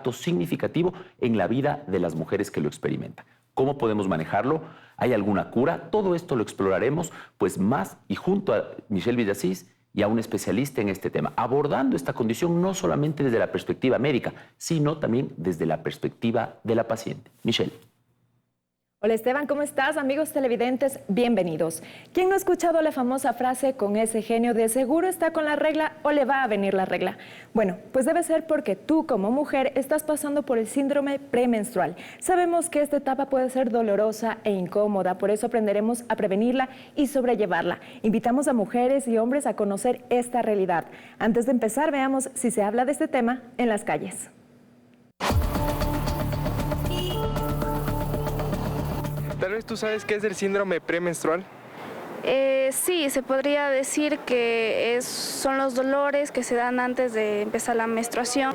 impacto significativo en la vida de las mujeres que lo experimentan. ¿Cómo podemos manejarlo? ¿Hay alguna cura? Todo esto lo exploraremos pues más y junto a Michelle Villasís y a un especialista en este tema, abordando esta condición no solamente desde la perspectiva médica, sino también desde la perspectiva de la paciente. Michelle. Hola Esteban, ¿cómo estás? Amigos televidentes, bienvenidos. ¿Quién no ha escuchado la famosa frase con ese genio de seguro está con la regla o le va a venir la regla? Bueno, pues debe ser porque tú como mujer estás pasando por el síndrome premenstrual. Sabemos que esta etapa puede ser dolorosa e incómoda, por eso aprenderemos a prevenirla y sobrellevarla. Invitamos a mujeres y hombres a conocer esta realidad. Antes de empezar, veamos si se habla de este tema en las calles. Tal vez tú sabes qué es el síndrome premenstrual. Sí, se podría decir que son los dolores que se dan antes de empezar la menstruación.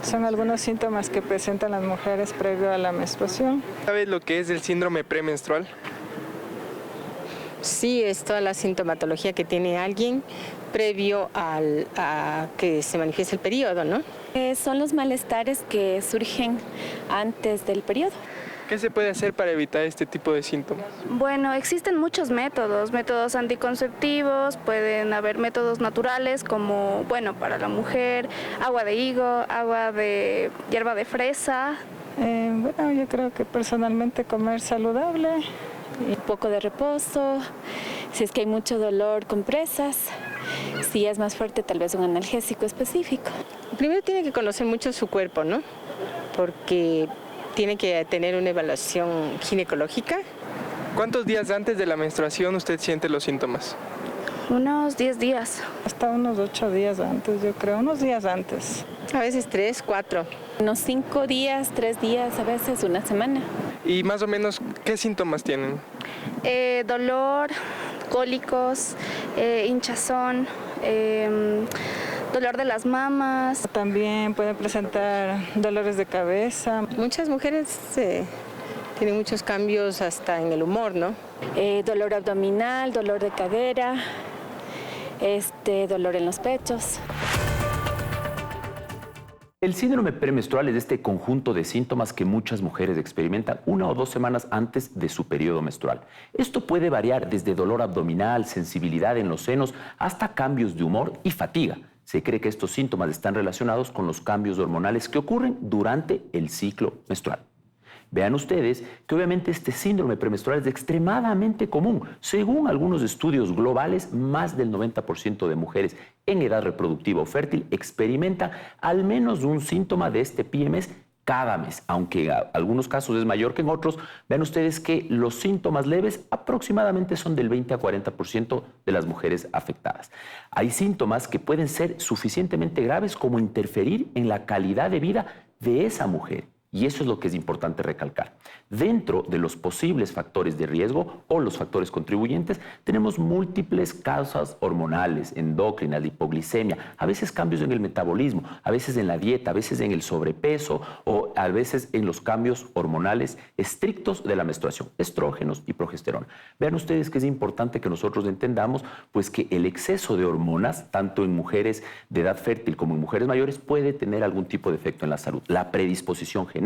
Son algunos síntomas que presentan las mujeres previo a la menstruación. ¿Sabes lo que es el síndrome premenstrual? Sí, es toda la sintomatología que tiene alguien previo a que se manifieste el periodo, ¿no? Son los malestares que surgen antes del periodo. ¿Qué se puede hacer para evitar este tipo de síntomas? Bueno, existen muchos métodos anticonceptivos, pueden haber métodos naturales como, bueno, para la mujer, agua de higo, agua de hierba de fresa. Bueno, yo creo que personalmente comer saludable. Un poco de reposo, si es que hay mucho dolor, compresas. Si es más fuerte, tal vez un analgésico específico. Primero tiene que conocer mucho su cuerpo, ¿no? Porque tiene que tener una evaluación ginecológica. ¿Cuántos días antes de la menstruación usted siente los síntomas? Unos 10 días. Hasta unos 8 días antes, yo creo, unos días antes. A veces 3, 4. Unos 5 días, 3 días, a veces una semana. ¿Y más o menos qué síntomas tienen? Dolor, cólicos, hinchazón, dolor de las mamas. También pueden presentar dolores de cabeza. Muchas mujeres tienen muchos cambios hasta en el humor, ¿no? Dolor abdominal, dolor de cadera, dolor en los pechos. El síndrome premenstrual es este conjunto de síntomas que muchas mujeres experimentan 1 o 2 semanas antes de su periodo menstrual. Esto puede variar desde dolor abdominal, sensibilidad en los senos, hasta cambios de humor y fatiga. Se cree que estos síntomas están relacionados con los cambios hormonales que ocurren durante el ciclo menstrual. Vean ustedes que obviamente este síndrome premenstrual es extremadamente común. Según algunos estudios globales, más del 90% de mujeres en edad reproductiva o fértil experimentan al menos un síntoma de este PMS cada mes, aunque en algunos casos es mayor que en otros. Vean ustedes que los síntomas leves aproximadamente son del 20 a 40% de las mujeres afectadas. Hay síntomas que pueden ser suficientemente graves como interferir en la calidad de vida de esa mujer. Y eso es lo que es importante recalcar. Dentro de los posibles factores de riesgo o los factores contribuyentes, tenemos múltiples causas hormonales, endócrinas, de hipoglicemia, a veces cambios en el metabolismo, a veces en la dieta, a veces en el sobrepeso o a veces en los cambios hormonales estrictos de la menstruación, estrógenos y progesterona. Vean ustedes que es importante que nosotros entendamos pues que el exceso de hormonas, tanto en mujeres de edad fértil como en mujeres mayores, puede tener algún tipo de efecto en la salud. La predisposición genética,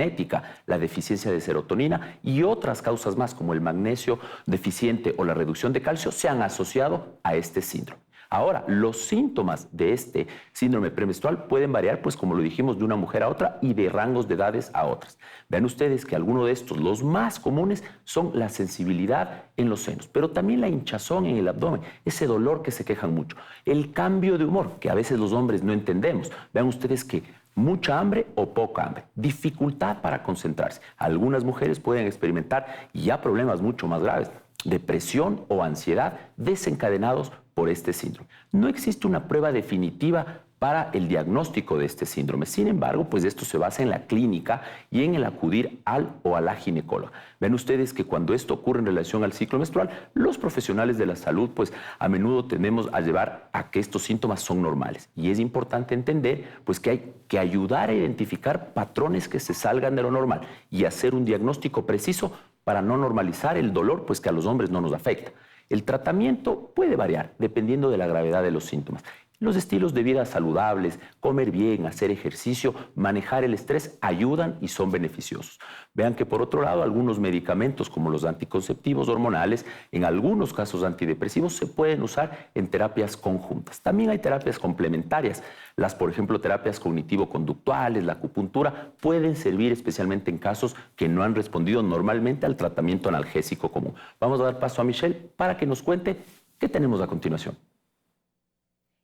la deficiencia de serotonina y otras causas más como el magnesio deficiente o la reducción de calcio se han asociado a este síndrome. Ahora, los síntomas de este síndrome premenstrual pueden variar, pues como lo dijimos, de una mujer a otra y de rangos de edades a otras. Vean ustedes que algunos de estos, los más comunes, son la sensibilidad en los senos, pero también la hinchazón en el abdomen, ese dolor que se quejan mucho, el cambio de humor, que a veces los hombres no entendemos. Vean ustedes que mucha hambre o poca hambre, dificultad para concentrarse. Algunas mujeres pueden experimentar ya problemas mucho más graves, depresión o ansiedad desencadenados por este síndrome. No existe una prueba definitiva para el diagnóstico de este síndrome. Sin embargo, pues esto se basa en la clínica y en el acudir al o a la ginecóloga. Ven ustedes que cuando esto ocurre en relación al ciclo menstrual, los profesionales de la salud, pues a menudo tendemos a llevar a que estos síntomas son normales. Y es importante entender, pues que hay que ayudar a identificar patrones que se salgan de lo normal y hacer un diagnóstico preciso para no normalizar el dolor, pues que a los hombres no nos afecta. El tratamiento puede variar dependiendo de la gravedad de los síntomas. Los estilos de vida saludables, comer bien, hacer ejercicio, manejar el estrés ayudan y son beneficiosos. Vean que por otro lado, algunos medicamentos como los anticonceptivos hormonales, en algunos casos antidepresivos, se pueden usar en terapias conjuntas. También hay terapias complementarias. Las, por ejemplo, terapias cognitivo-conductuales, la acupuntura, pueden servir especialmente en casos que no han respondido normalmente al tratamiento analgésico común. Vamos a dar paso a Michelle para que nos cuente qué tenemos a continuación.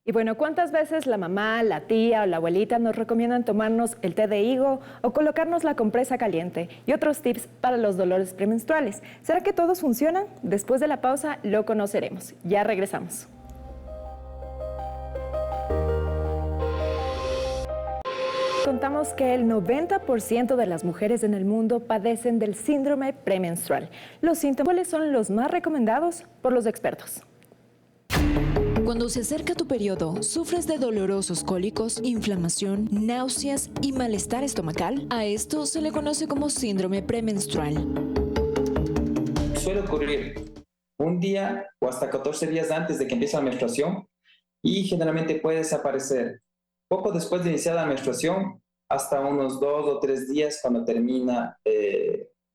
Y bueno, ¿cuántas veces la mamá, la tía o la abuelita nos recomiendan tomarnos el té de higo o colocarnos la compresa caliente y otros tips para los dolores premenstruales? ¿Será que todos funcionan? Después de la pausa lo conoceremos. Ya regresamos. Contamos que el 90% de las mujeres en el mundo padecen del síndrome premenstrual. Los síntomas, ¿cuáles son los más recomendados por los expertos? Cuando se acerca tu periodo, ¿sufres de dolorosos cólicos, inflamación, náuseas y malestar estomacal? A esto se le conoce como síndrome premenstrual. Suele ocurrir un día o hasta 14 días antes de que empiece la menstruación y generalmente puede desaparecer poco después de iniciar la menstruación hasta unos 2 o 3 días cuando termina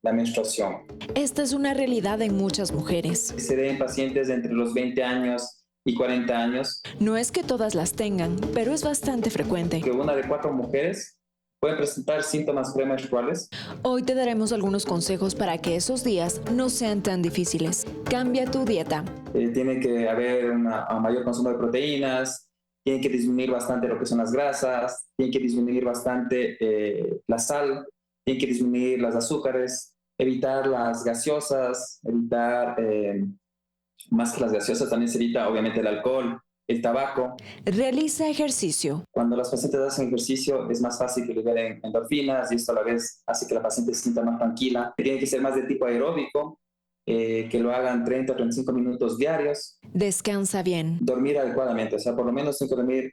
la menstruación. Esta es una realidad en muchas mujeres. Se ve en pacientes de entre los 20 años y 40 años. No es que todas las tengan, pero es bastante frecuente. Que 1 de 4 mujeres pueden presentar síntomas premenstruales. Hoy te daremos algunos consejos para que esos días no sean tan difíciles. Cambia tu dieta. Tiene que haber un mayor consumo de proteínas, tiene que disminuir bastante lo que son las grasas, tiene que disminuir bastante la sal, tiene que disminuir los azúcares, evitar las gaseosas, evitar... más que las gaseosas también se evita obviamente el alcohol, el tabaco. Realiza ejercicio. Cuando las pacientes hacen ejercicio es más fácil que liberen endorfinas y esto a la vez hace que la paciente se sienta más tranquila. Tiene que ser más de tipo aeróbico, que lo hagan 30 o 35 minutos diarios. Descansa bien. Dormir adecuadamente, o sea, por lo menos tiene que dormir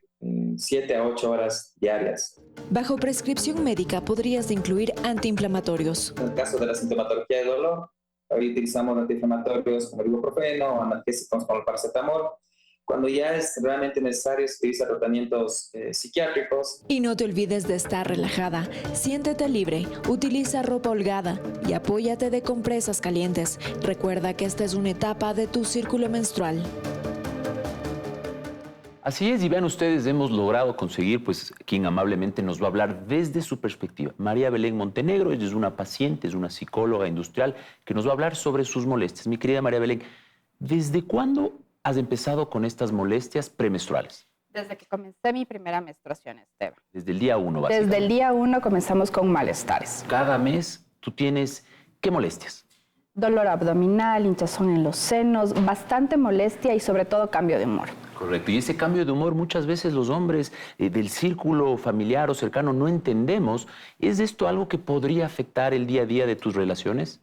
7 a 8 horas diarias. Bajo prescripción médica podrías incluir antiinflamatorios. En el caso de la sintomatología de dolor, ahora utilizamos antiinflamatorios como el ibuprofeno, analgésicos como el paracetamol. Cuando ya es realmente necesario, se utilizan tratamientos psiquiátricos. Y no te olvides de estar relajada. Siéntete libre, utiliza ropa holgada y apóyate de compresas calientes. Recuerda que esta es una etapa de tu círculo menstrual. Así es, y vean ustedes, hemos logrado conseguir, pues, quien amablemente nos va a hablar desde su perspectiva. María Belén Montenegro, ella es una paciente, es una psicóloga industrial que nos va a hablar sobre sus molestias. Mi querida María Belén, ¿desde cuándo has empezado con estas molestias premenstruales? Desde que comencé mi primera menstruación, Esteban. Desde el día 1, básicamente. Desde el día 1 comenzamos con malestares. Cada mes tú tienes, ¿qué molestias? Dolor abdominal, hinchazón en los senos, bastante molestia y sobre todo cambio de humor. Correcto, y ese cambio de humor muchas veces los hombres del círculo familiar o cercano no entendemos. ¿Es esto algo que podría afectar el día a día de tus relaciones?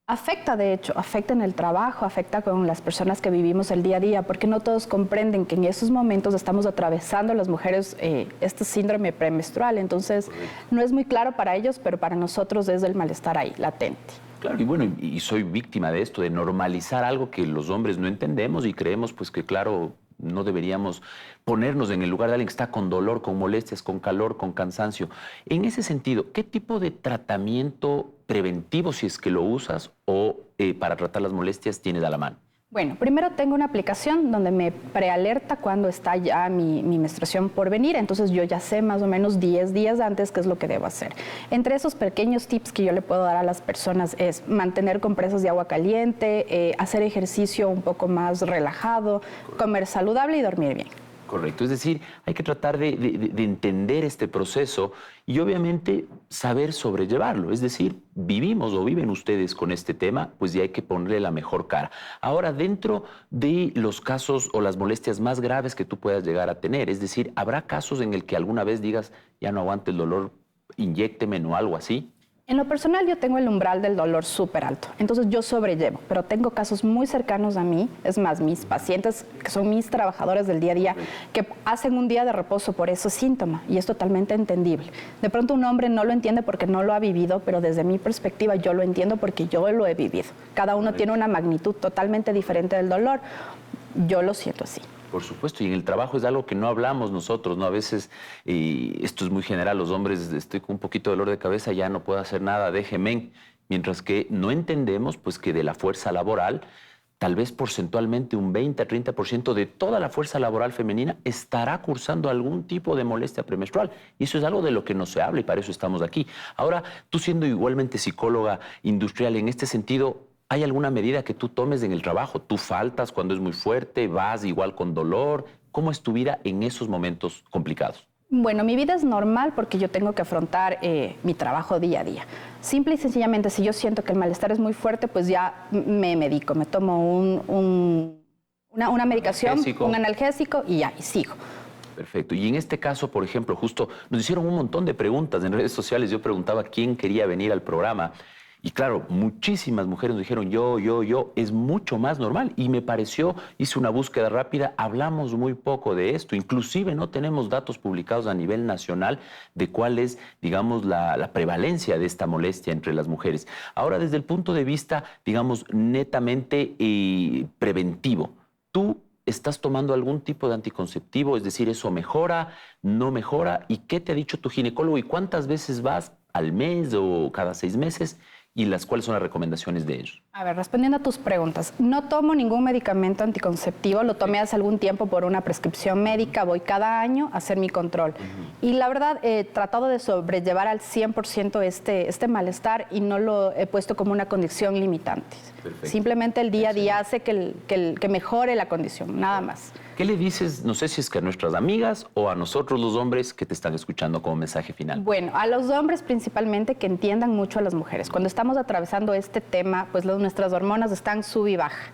Afecta, de hecho, afecta en el trabajo, afecta con las personas que vivimos el día a día, porque no todos comprenden que en esos momentos estamos atravesando las mujeres este síndrome premenstrual. Entonces, no es muy claro para ellos, pero para nosotros es el malestar ahí, latente. Claro, y bueno, y soy víctima de esto, de normalizar algo que los hombres no entendemos y creemos pues que, claro, no deberíamos ponernos en el lugar de alguien que está con dolor, con molestias, con calor, con cansancio. En ese sentido, ¿qué tipo de tratamiento preventivo, si es que lo usas, o para tratar las molestias tienes a la mano? Bueno, primero tengo una aplicación donde me prealerta cuando está ya mi menstruación por venir, entonces yo ya sé más o menos 10 días antes qué es lo que debo hacer. Entre esos pequeños tips que yo le puedo dar a las personas es mantener compresas de agua caliente, hacer ejercicio un poco más relajado, comer saludable y dormir bien. Correcto, es decir, hay que tratar de entender este proceso y obviamente saber sobrellevarlo. Es decir, vivimos o viven ustedes con este tema, pues ya hay que ponerle la mejor cara. Ahora, dentro de los casos o las molestias más graves que tú puedas llegar a tener, es decir, ¿habrá casos en el que alguna vez digas, ya no aguante el dolor, inyécteme o algo así? En lo personal yo tengo el umbral del dolor súper alto, entonces yo sobrellevo, pero tengo casos muy cercanos a mí, es más, mis pacientes, que son mis trabajadores del día a día, que hacen un día de reposo por ese síntoma y es totalmente entendible. De pronto un hombre no lo entiende porque no lo ha vivido, pero desde mi perspectiva yo lo entiendo porque yo lo he vivido. Cada uno tiene una magnitud totalmente diferente del dolor, yo lo siento así. Por supuesto, y en el trabajo es algo que no hablamos nosotros, ¿no? A veces, y esto es muy general, los hombres, estoy con un poquito de dolor de cabeza, ya no puedo hacer nada, déjeme. Mientras que no entendemos pues, que de la fuerza laboral, tal vez porcentualmente un 20 a 30% de toda la fuerza laboral femenina estará cursando algún tipo de molestia premenstrual. Y eso es algo de lo que no se habla y para eso estamos aquí. Ahora, tú siendo igualmente psicóloga industrial, en este sentido, ¿hay alguna medida que tú tomes en el trabajo? ¿Tú faltas cuando es muy fuerte? ¿Vas igual con dolor? ¿Cómo es tu vida en esos momentos complicados? Bueno, mi vida es normal porque yo tengo que afrontar mi trabajo día a día. Simple y sencillamente, si yo siento que el malestar es muy fuerte, pues ya me medico, me tomo una medicación, un analgésico y ya, y sigo. Perfecto. Y en este caso, por ejemplo, justo nos hicieron un montón de preguntas en redes sociales. Yo preguntaba quién quería venir al programa. Y claro, muchísimas mujeres nos dijeron yo, es mucho más normal. Y me pareció, hice una búsqueda rápida, hablamos muy poco de esto. Inclusive no tenemos datos publicados a nivel nacional de cuál es, digamos, la prevalencia de esta molestia entre las mujeres. Ahora, desde el punto de vista, digamos, netamente preventivo, ¿tú estás tomando algún tipo de anticonceptivo? Es decir, ¿eso mejora, no mejora? ¿Y qué te ha dicho tu ginecólogo? ¿Y cuántas veces vas al mes o cada 6 meses? ¿Y cuáles son las recomendaciones de ellos? A ver, respondiendo a tus preguntas, no tomo ningún medicamento anticonceptivo, lo tomé hace algún tiempo por una prescripción médica, voy cada año a hacer mi control. Y la verdad, he tratado de sobrellevar al 100% este malestar y no lo he puesto como una condición limitante. Perfecto. Simplemente el día a día hace que mejore la condición, nada más. ¿Qué le dices, no sé si es que a nuestras amigas o a nosotros los hombres que te están escuchando como mensaje final? Bueno, a los hombres principalmente que entiendan mucho a las mujeres. Cuando estamos atravesando este tema, pues nuestras hormonas están sub y baja.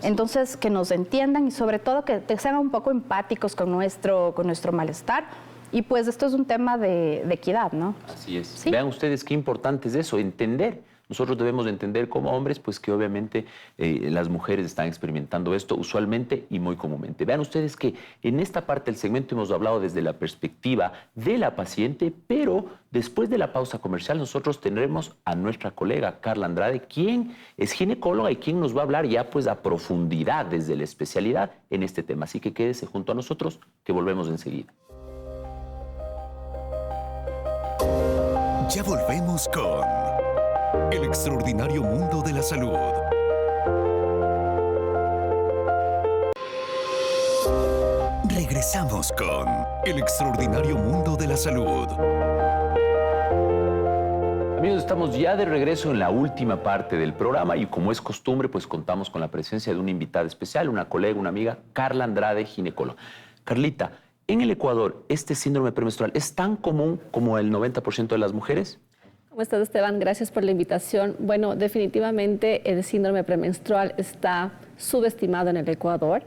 Entonces, que nos entiendan y sobre todo que sean un poco empáticos con nuestro malestar. Y pues esto es un tema de equidad, ¿no? Así es. ¿Sí? Vean ustedes qué importante es eso, entender. Nosotros debemos de entender como hombres pues que obviamente las mujeres están experimentando esto usualmente y muy comúnmente. Vean ustedes que en esta parte del segmento hemos hablado desde la perspectiva de la paciente, pero después de la pausa comercial nosotros tendremos a nuestra colega Carla Andrade, quien es ginecóloga y quien nos va a hablar ya pues a profundidad desde la especialidad en este tema. Así que quédese junto a nosotros que volvemos enseguida. Ya volvemos con El extraordinario mundo de la salud. Regresamos con El extraordinario mundo de la salud. Amigos, estamos ya de regreso en la última parte del programa y como es costumbre, pues contamos con la presencia de una invitada especial, una colega, una amiga, Carla Andrade, ginecóloga. Carlita, en el Ecuador, ¿este síndrome premenstrual es tan común como el 90% de las mujeres? ¿Cómo estás, Esteban? Gracias por la invitación. Bueno, definitivamente el síndrome premenstrual está subestimado en el Ecuador.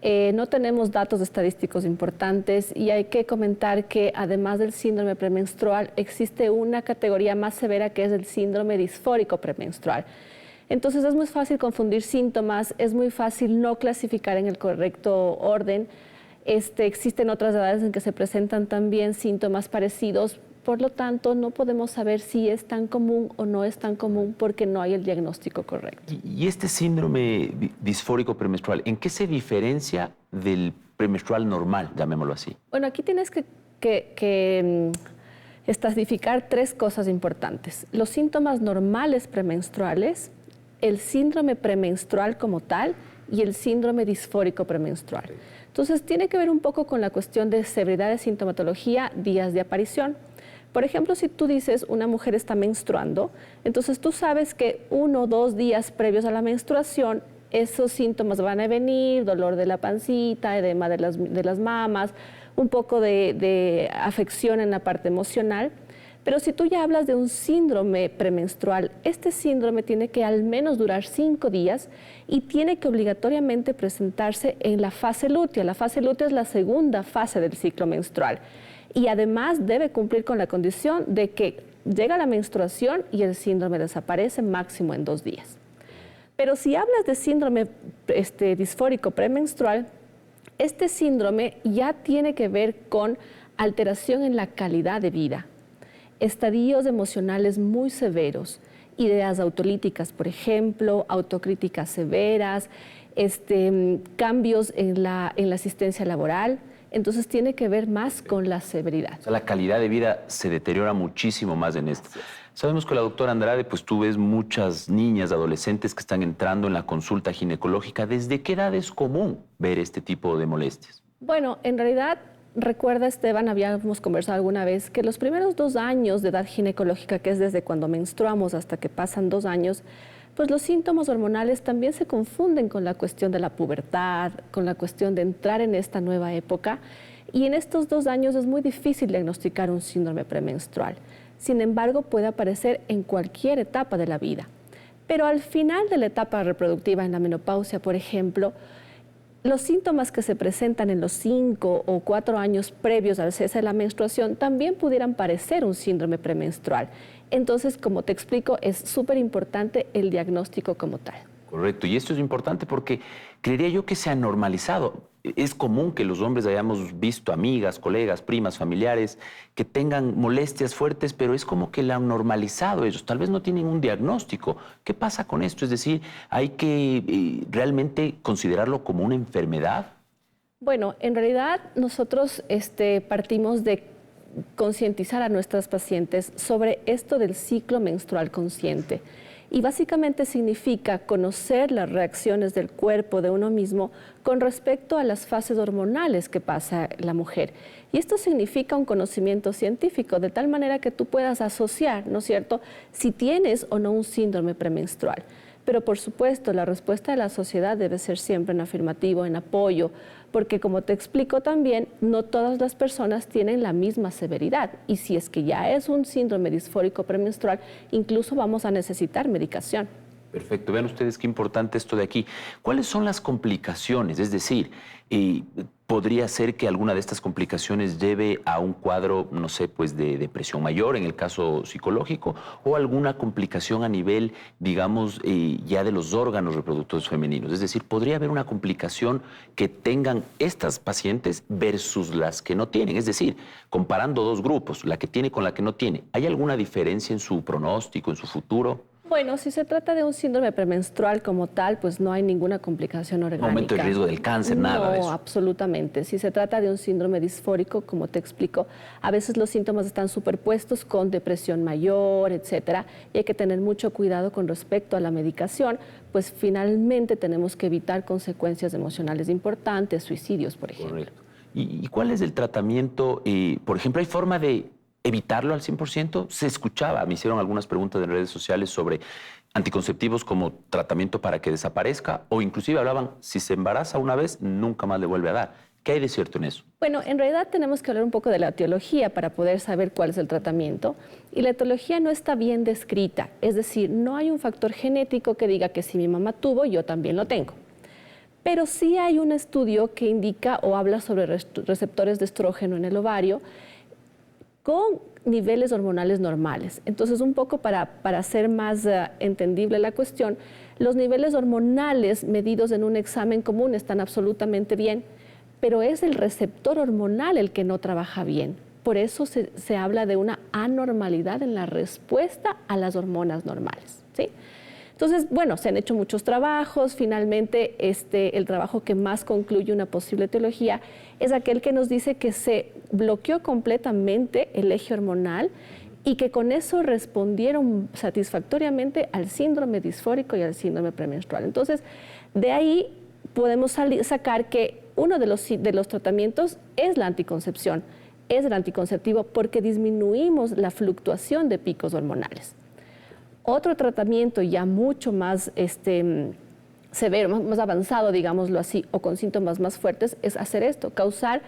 No tenemos datos estadísticos importantes y hay que comentar que además del síndrome premenstrual existe una categoría más severa que es el síndrome disfórico premenstrual. Entonces es muy fácil confundir síntomas, es muy fácil no clasificar en el correcto orden. Existen otras edades en que se presentan también síntomas parecidos. Por lo tanto, no podemos saber si es tan común o no es tan común porque no hay el diagnóstico correcto. ¿Y este síndrome disfórico premenstrual, en qué se diferencia del premenstrual normal, llamémoslo así? Bueno, aquí tienes que especificar 3 cosas importantes. Los síntomas normales premenstruales, el síndrome premenstrual como tal y el síndrome disfórico premenstrual. Entonces, tiene que ver un poco con la cuestión de severidad de sintomatología, días de aparición. Por ejemplo, si tú dices una mujer está menstruando, entonces tú sabes que 1 o 2 días previos a la menstruación esos síntomas van a venir, dolor de la pancita, edema de las mamas, un poco de afección en la parte emocional. Pero si tú ya hablas de un síndrome premenstrual, este síndrome tiene que al menos durar 5 días y tiene que obligatoriamente presentarse en la fase lútea. La fase lútea es la segunda fase del ciclo menstrual. Y además debe cumplir con la condición de que llega la menstruación y el síndrome desaparece máximo en 2 días. Pero si hablas de síndrome disfórico premenstrual, este síndrome ya tiene que ver con alteración en la calidad de vida, estadios emocionales muy severos, ideas autolíticas, por ejemplo, autocríticas severas, cambios en la asistencia laboral. Entonces tiene que ver más con la severidad. O sea, la calidad de vida se deteriora muchísimo más en esto. Sabemos que la doctora Andrade, pues tú ves muchas niñas, adolescentes que están entrando en la consulta ginecológica. ¿Desde qué edad es común ver este tipo de molestias? Bueno, en realidad, recuerda, Esteban, habíamos conversado alguna vez que los primeros 2 años de edad ginecológica, que es desde cuando menstruamos hasta que pasan 2 años, pues los síntomas hormonales también se confunden con la cuestión de la pubertad, con la cuestión de entrar en esta nueva época. Y en estos 2 años es muy difícil diagnosticar un síndrome premenstrual. Sin embargo, puede aparecer en cualquier etapa de la vida. Pero al final de la etapa reproductiva, en la menopausia, por ejemplo, los síntomas que se presentan en los 5 o 4 años previos al cese de la menstruación también pudieran parecer un síndrome premenstrual. Entonces, como te explico, es súper importante el diagnóstico como tal. Correcto, y esto es importante porque creería yo que se ha normalizado. Es común que los hombres hayamos visto amigas, colegas, primas, familiares que tengan molestias fuertes, pero es como que la han normalizado ellos. Tal vez no tienen un diagnóstico. ¿Qué pasa con esto? Es decir, ¿hay que realmente considerarlo como una enfermedad? Bueno, en realidad nosotros partimos de concientizar a nuestras pacientes sobre esto del ciclo menstrual consciente. Y básicamente significa conocer las reacciones del cuerpo de uno mismo con respecto a las fases hormonales que pasa la mujer. Y esto significa un conocimiento científico, de tal manera que tú puedas asociar, ¿no es cierto?, si tienes o no un síndrome premenstrual. Pero por supuesto, la respuesta de la sociedad debe ser siempre en afirmativo, en apoyo, porque como te explico también, no todas las personas tienen la misma severidad. Y si es que ya es un síndrome disfórico premenstrual, incluso vamos a necesitar medicación. Perfecto. Vean ustedes qué importante esto de aquí. ¿Cuáles son las complicaciones? Es decir, podría ser que alguna de estas complicaciones lleve a un cuadro, no sé, pues de depresión mayor en el caso psicológico, o alguna complicación a nivel, digamos, ya de los órganos reproductores femeninos. Es decir, podría haber una complicación que tengan estas pacientes versus las que no tienen. Es decir, comparando 2 grupos, la que tiene con la que no tiene, ¿hay alguna diferencia en su pronóstico, en su futuro? Bueno, si se trata de un síndrome premenstrual como tal, pues no hay ninguna complicación orgánica. No aumento el riesgo del cáncer, nada de eso. No, absolutamente. Si se trata de un síndrome disfórico, como te explico, a veces los síntomas están superpuestos con depresión mayor, etcétera, y hay que tener mucho cuidado con respecto a la medicación, pues finalmente tenemos que evitar consecuencias emocionales importantes, suicidios, por ejemplo. Correcto. ¿Y cuál es el tratamiento? Por ejemplo, ¿hay forma de evitarlo al 100%? Se escuchaba, me hicieron algunas preguntas en redes sociales sobre anticonceptivos como tratamiento para que desaparezca, o inclusive hablaban, si se embaraza una vez, nunca más le vuelve a dar. ¿Qué hay de cierto en eso? Bueno, en realidad tenemos que hablar un poco de la etiología para poder saber cuál es el tratamiento. Y la etiología no está bien descrita, es decir, no hay un factor genético que diga que si mi mamá tuvo, yo también lo tengo. Pero sí hay un estudio que indica o habla sobre receptores de estrógeno en el ovario con niveles hormonales normales. Entonces, un poco para hacer más entendible la cuestión, los niveles hormonales medidos en un examen común están absolutamente bien, pero es el receptor hormonal el que no trabaja bien. Por eso se habla de una anormalidad en la respuesta a las hormonas normales, ¿sí? Entonces, bueno, se han hecho muchos trabajos. Finalmente, el trabajo que más concluye una posible etiología es aquel que nos dice que se bloqueó completamente el eje hormonal y que con eso respondieron satisfactoriamente al síndrome disfórico y al síndrome premenstrual. Entonces, de ahí podemos sacar que uno de los tratamientos es la anticoncepción, es el anticonceptivo, porque disminuimos la fluctuación de picos hormonales. Otro tratamiento ya mucho más severo, más avanzado, digámoslo así, o con síntomas más fuertes, es hacer esto, causar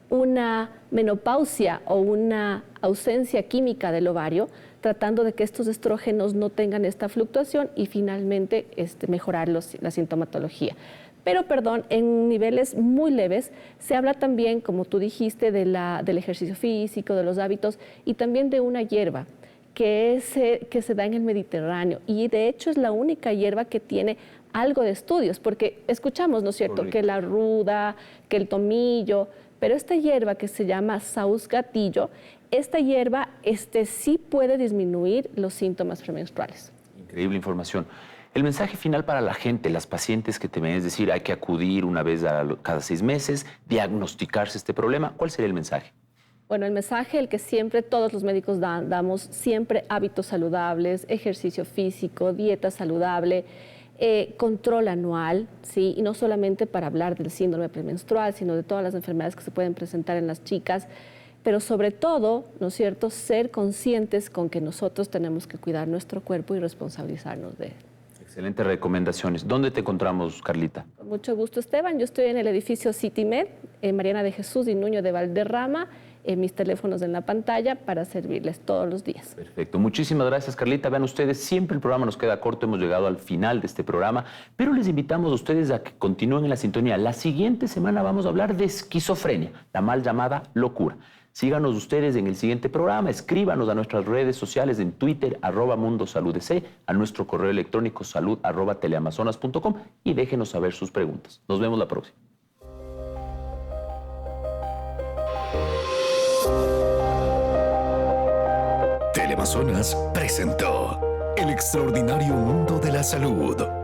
una menopausia o una ausencia química del ovario, tratando de que estos estrógenos no tengan esta fluctuación y finalmente mejorar la sintomatología. Pero, perdón, en niveles muy leves se habla también, como tú dijiste, del ejercicio físico, de los hábitos y también de una hierba que se da en el Mediterráneo, y de hecho es la única hierba que tiene algo de estudios, porque escuchamos, ¿no es cierto?, que la ruda, que el tomillo, pero esta hierba que se llama saúz gatillo, esta hierba sí puede disminuir los síntomas premenstruales. Increíble información. El mensaje final para la gente, las pacientes que te ven, es decir, hay que acudir una vez cada 6 meses, diagnosticarse este problema. ¿Cuál sería el mensaje? Bueno, el mensaje, el que siempre todos los médicos damos, siempre hábitos saludables, ejercicio físico, dieta saludable, control anual, ¿sí? Y no solamente para hablar del síndrome premenstrual, sino de todas las enfermedades que se pueden presentar en las chicas, pero sobre todo, ¿no es cierto?, ser conscientes con que nosotros tenemos que cuidar nuestro cuerpo y responsabilizarnos de él. Excelentes recomendaciones. ¿Dónde te encontramos, Carlita? Con mucho gusto, Esteban. Yo estoy en el edificio CityMed, en Mariana de Jesús y Nuño de Valderrama. Mis teléfonos en la pantalla para servirles todos los días. Perfecto. Muchísimas gracias, Carlita. Vean ustedes, siempre el programa nos queda corto. Hemos llegado al final de este programa, pero les invitamos a ustedes a que continúen en la sintonía. La siguiente semana vamos a hablar de esquizofrenia, la mal llamada locura. Síganos ustedes en el siguiente programa, escríbanos a nuestras redes sociales en Twitter, @mundosaludec, a nuestro correo electrónico salud@teleamazonas.com y déjenos saber sus preguntas. Nos vemos la próxima. Teleamazonas presentó El extraordinario mundo de la salud.